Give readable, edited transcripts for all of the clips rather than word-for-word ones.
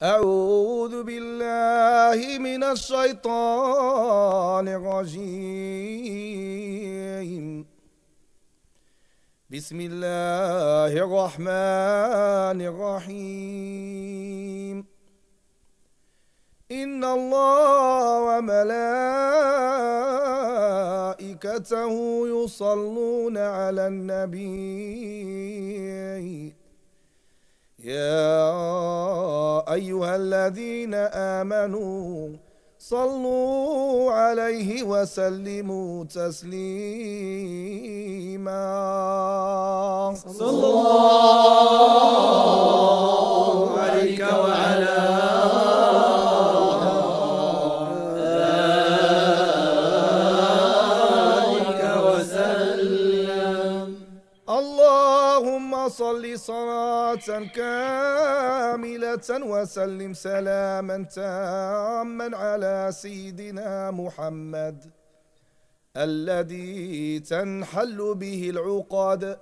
أعوذ بالله من الشيطان الرجيم. بسم الله الرحمن الرحيم. إن الله وملائكته يصلون على النبي يا أيها الذين آمنوا صلوا عليه وسلموا تسليما. صلى الله عليك وعلى آلك وسلم. اللهم صل صلاة كاملة وسلم سلاما تاما على سيدنا محمد الذي تنحل به العقد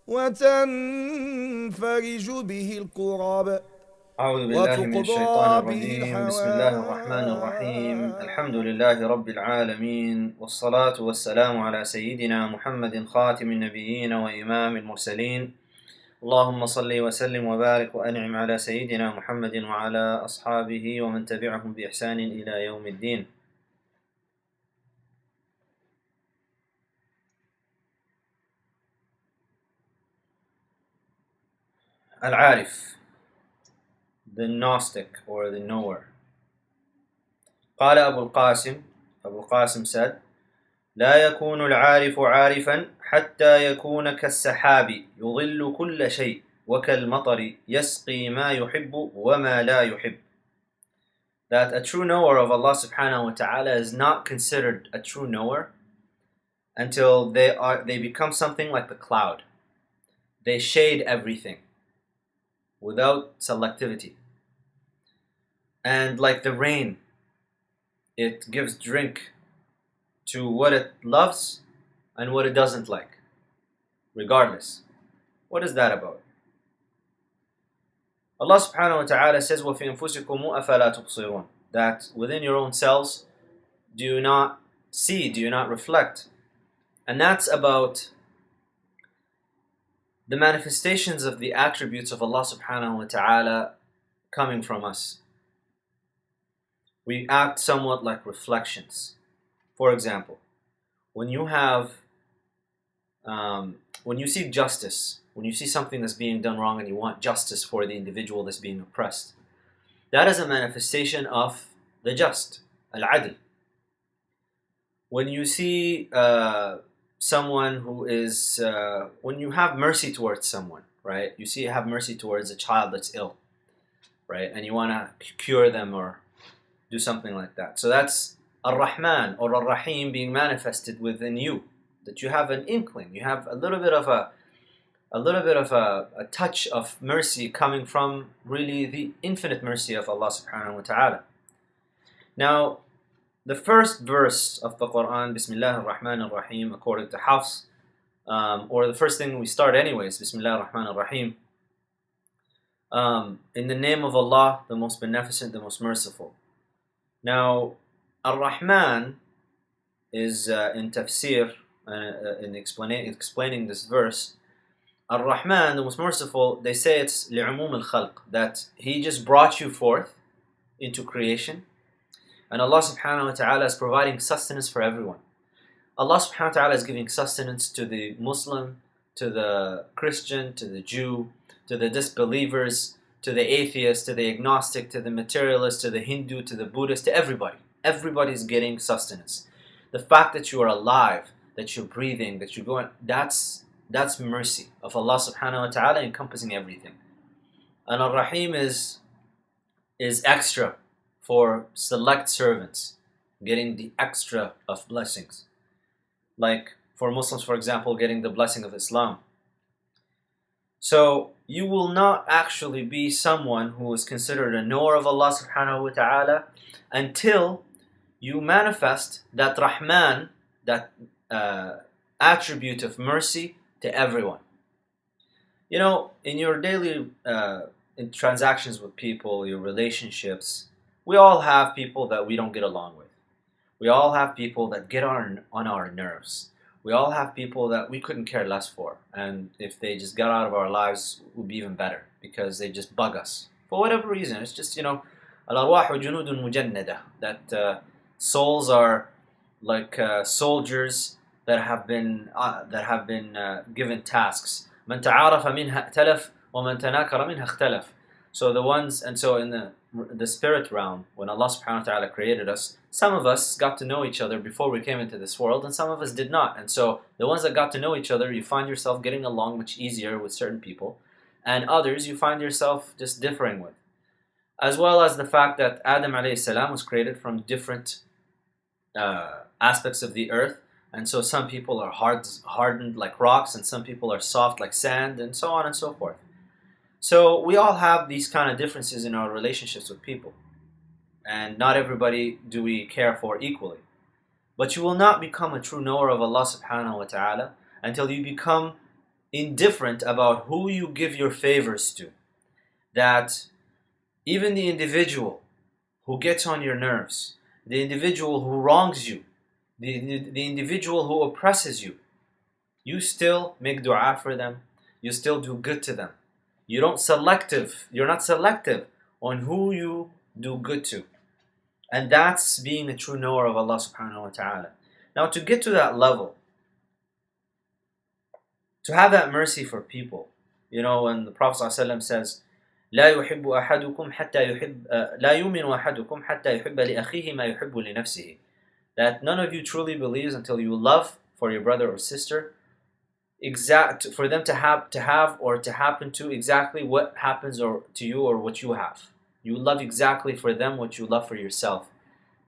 وتنفرج به الكرب أعوذ بالله من الشيطان وتقضى به الرجيم. بسم الله الرحمن الرحيم. الحمد لله رب العالمين، والصلاة والسلام على سيدنا محمد خاتم النبيين وإمام المرسلين. اللهم صل وسلم وبارك وأنعم على سيدنا محمد وعلى أصحابه ومن تبعهم بإحسان إلى يوم الدين. العارف, the Gnostic or the knower. قال أبو القاسم said, لا يكون العارف عارفا حتى يكون كالسحاب يظل كل شيء وكالمطر يسقي ما يحب وما لا يحب. That a true knower of Allah subhanahu wa ta'ala is not considered a true knower until they become something like the cloud. They shade everything without selectivity. And like the rain, it gives drink to what it loves and what it doesn't like, regardless. What is that about? Allah subhanahu wa ta'ala says, وَفِي أَنفُسِكُمْ أَفَلَا تُبْصِرُونَ, that within your own selves, do you not see, do you not reflect? And that's about the manifestations of the attributes of Allah subhanahu wa ta'ala coming from us. We act somewhat like reflections. For example, when you seek justice, when you see something that's being done wrong and you want justice for the individual that's being oppressed, that is a manifestation of the just, al-adl. When you see someone who is, when you have mercy towards someone, right? You have mercy towards a child that's ill, right? And you want to cure them or do something like that. So that's Ar-Rahman or Ar-Rahim being manifested within you. That you have an inkling, you have a little bit of a touch of mercy coming from really the infinite mercy of Allah subhanahu wa ta'ala. Now, the first verse of the Quran, Bismillah ar-Rahman ar-Rahim, according to Hafs, or the first thing we start anyways, Bismillah ar-Rahman ar-Rahim, in the name of Allah, the most beneficent, the most merciful. Now, Ar-Rahman is in tafsir, in explaining this verse, Ar-Rahman, the most merciful, they say it's li'umum al-khalq, that He just brought you forth into creation, and Allah subhanahu wa ta'ala is providing sustenance for everyone. Allah subhanahu wa ta'ala is giving sustenance to the Muslim, to the Christian, to the Jew, to the disbelievers, to the atheist, to the agnostic, to the materialist, to the Hindu, to the Buddhist, to everybody. Everybody's getting sustenance. The fact that you are alive, that you're breathing, that you're going, that's mercy of Allah subhanahu wa ta'ala encompassing everything. And Ar-Rahim is extra for select servants, getting the extra of blessings. Like for Muslims, for example, getting the blessing of Islam. So you will not actually be someone who is considered a knower of Allah subhanahu wa ta'ala until you manifest that Rahman, that attribute of mercy to everyone. You know, in your daily in transactions with people, your relationships, we all have people that we don't get along with. We all have people that get on our nerves. We all have people that we couldn't care less for. And if they just got out of our lives, it would be even better because they just bug us. For whatever reason, it's just, al-arwahu junudun mujannada, that souls are like soldiers that have been given tasks. من تعارف منها ائتلف ومن تناكر منها اختلف. So the ones, and so in the spirit realm, when Allah subhanahu wa ta'ala created us, some of us got to know each other before we came into this world, and some of us did not. And so the ones that got to know each other, you find yourself getting along much easier with certain people, and others you find yourself just differing with. As well as the fact that Adam alayhi salam was created from different aspects of the earth, and so some people are hardened like rocks, and some people are soft like sand, and so on and so forth. So we all have these kind of differences in our relationships with people, and not everybody do we care for equally. But you will not become a true knower of Allah subhanahu wa ta'ala until you become indifferent about who you give your favors to. That even the individual who gets on your nerves, the individual who wrongs you, the individual who oppresses you, you still make dua for them, you still do good to them. You're not selective on who you do good to. And that's being a true knower of Allah subhanahu wa ta'ala. Now to get to that level, to have that mercy for people, when the Prophet ﷺ says, لا يحب أحدكم حتى يحب لا يؤمن أحدكم حتى يحب لأخيه ما يحب لنفسه. That none of you truly believes until you love for your brother or sister for them to have or to happen to exactly what happens or to you or what you have. You love exactly for them what you love for yourself.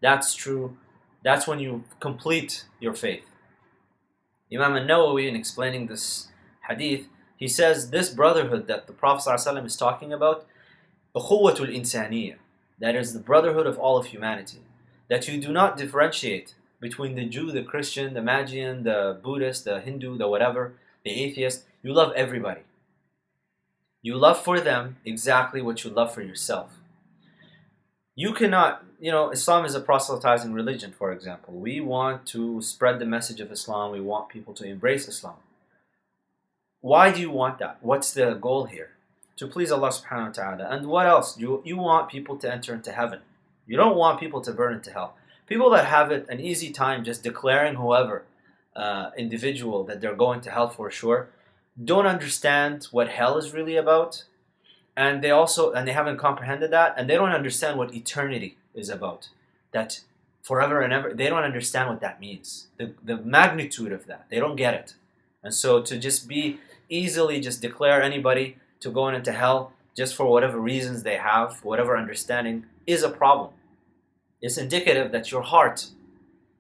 That's true. That's when you complete your faith. Imam al-Nawawi, in explaining this hadith, he says this brotherhood that the Prophet ﷺ is talking about, ukhuwatul insaniyya, that is the brotherhood of all of humanity. That you do not differentiate between the Jew, the Christian, the Magian, the Buddhist, the Hindu, the whatever, the atheist. You love everybody. You love for them exactly what you love for yourself. You cannot, Islam is a proselytizing religion, for example. We want to spread the message of Islam. We want people to embrace Islam. Why do you want that? What's the goal here? To please Allah subhanahu wa ta'ala. And what else? You want people to enter into heaven. You don't want people to burn into hell. People that have an easy time just declaring whoever individual that they're going to hell for sure don't understand what hell is really about, and they haven't comprehended that, and they don't understand what eternity is about, that forever and ever. They don't understand what that means, the magnitude of that. They don't get it. And so to just easily declare anybody to going into hell just for whatever reasons they have, whatever understanding, is a problem. It's indicative that your heart,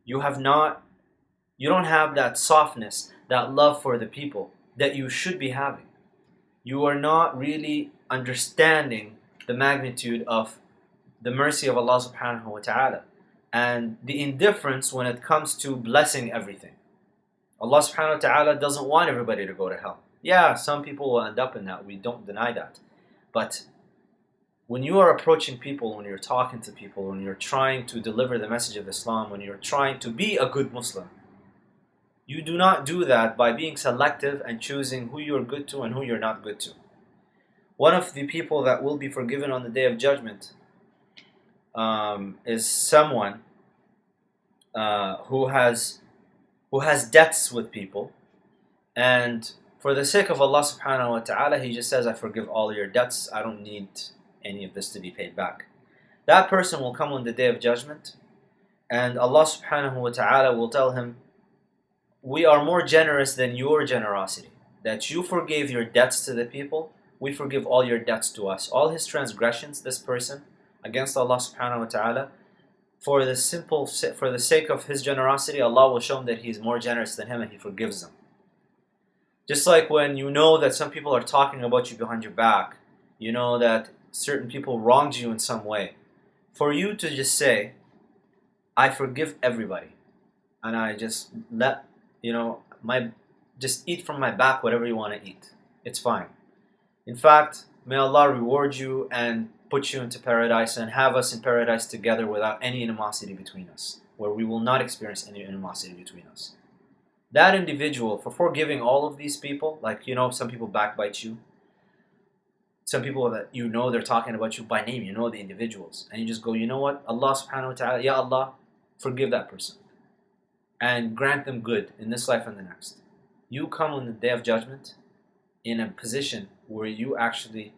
you don't have that softness, that love for the people that you should be having. You are not really understanding the magnitude of the mercy of Allah subhanahu wa ta'ala and the indifference when it comes to blessing everything. Allah subhanahu wa ta'ala doesn't want everybody to go to hell. Yeah, some people will end up in that. We don't deny that. But when you are approaching people, when you're talking to people, when you're trying to deliver the message of Islam, when you're trying to be a good Muslim, you do not do that by being selective and choosing who you're good to and who you're not good to. One of the people that will be forgiven on the Day of Judgment is someone who has debts with people, and for the sake of Allah subhanahu wa ta'ala, he just says, I forgive all your debts, I don't need any of this to be paid back. That person will come on the Day of Judgment, and Allah subhanahu wa ta'ala will tell him, we are more generous than your generosity, that you forgave your debts to the people, we forgive all your debts to us. All his transgressions, this person, against Allah subhanahu wa ta'ala, for the sake of his generosity, Allah will show him that he is more generous than him and he forgives them. Just like when you know that some people are talking about you behind your back, you know that certain people wronged you in some way, for you to just say, I forgive everybody, and I just let, just eat from my back whatever you want to eat. It's fine. In fact, May Allah reward you and put you into paradise and have us in paradise together without any animosity between us, where we will not experience any animosity between us. That individual, for forgiving all of these people, like, some people backbite you, some people that they're talking about you by name, the individuals, and you just go, you know what, Allah subhanahu wa ta'ala, Ya Allah, forgive that person and grant them good in this life and the next. You come on the day of judgment in a position where you actually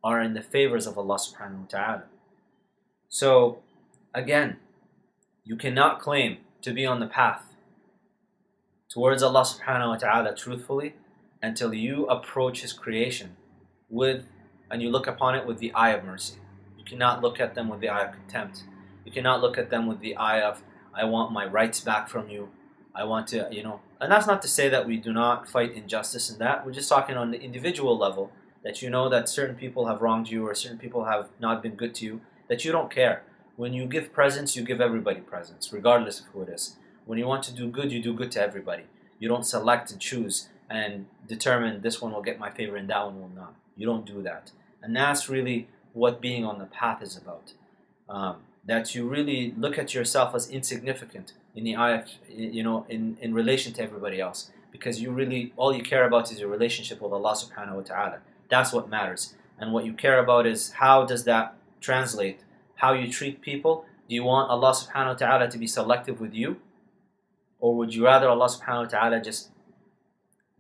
are in the favors of Allah subhanahu wa ta'ala. So again, you cannot claim to be on the path towards Allah subhanahu wa ta'ala truthfully until you approach His creation and you look upon it with the eye of mercy. You cannot look at them with the eye of contempt. You cannot look at them with the eye of, I want my rights back from you. I want to, and that's not to say that we do not fight injustice in that. We're just talking on the individual level, that you know that certain people have wronged you or certain people have not been good to you, that you don't care. When you give presents, you give everybody presents, regardless of who it is. When you want to do good, you do good to everybody. You don't select and choose and determine this one will get my favor and that one will not. You don't do that. And that's really what being on the path is about. That you really look at yourself as insignificant in the eye of, in relation to everybody else. Because all you care about is your relationship with Allah subhanahu wa ta'ala. That's what matters. And what you care about is how does that translate? How you treat people? Do you want Allah subhanahu wa ta'ala to be selective with you? Or would you rather Allah subhanahu wa ta'ala just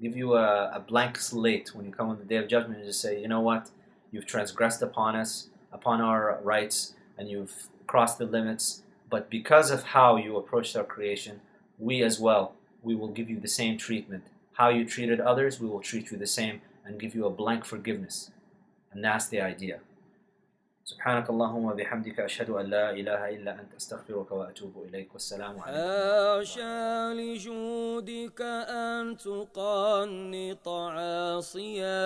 give you a blank slate when you come on the Day of Judgment and just say, you know what? You've transgressed upon us, upon our rights, and you've crossed the limits. But because of how you approached our creation, we as well, we will give you the same treatment. How you treated others, we will treat you the same and give you a blank forgiveness. And that's the idea. سبحانك اللهم وبحمدك أشهد أن لا إله إلا أنت أستغفرك وأتوب إليك والسلام عليكم. حاشا لجودك أن تقنط عاصيا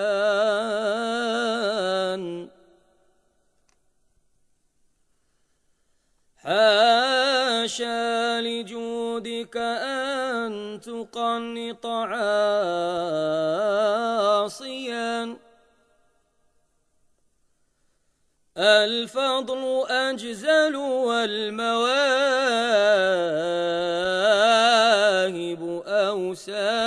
حاشا لجودك أن تقنط عاصيا الفضل أجزل والمواهب أوسع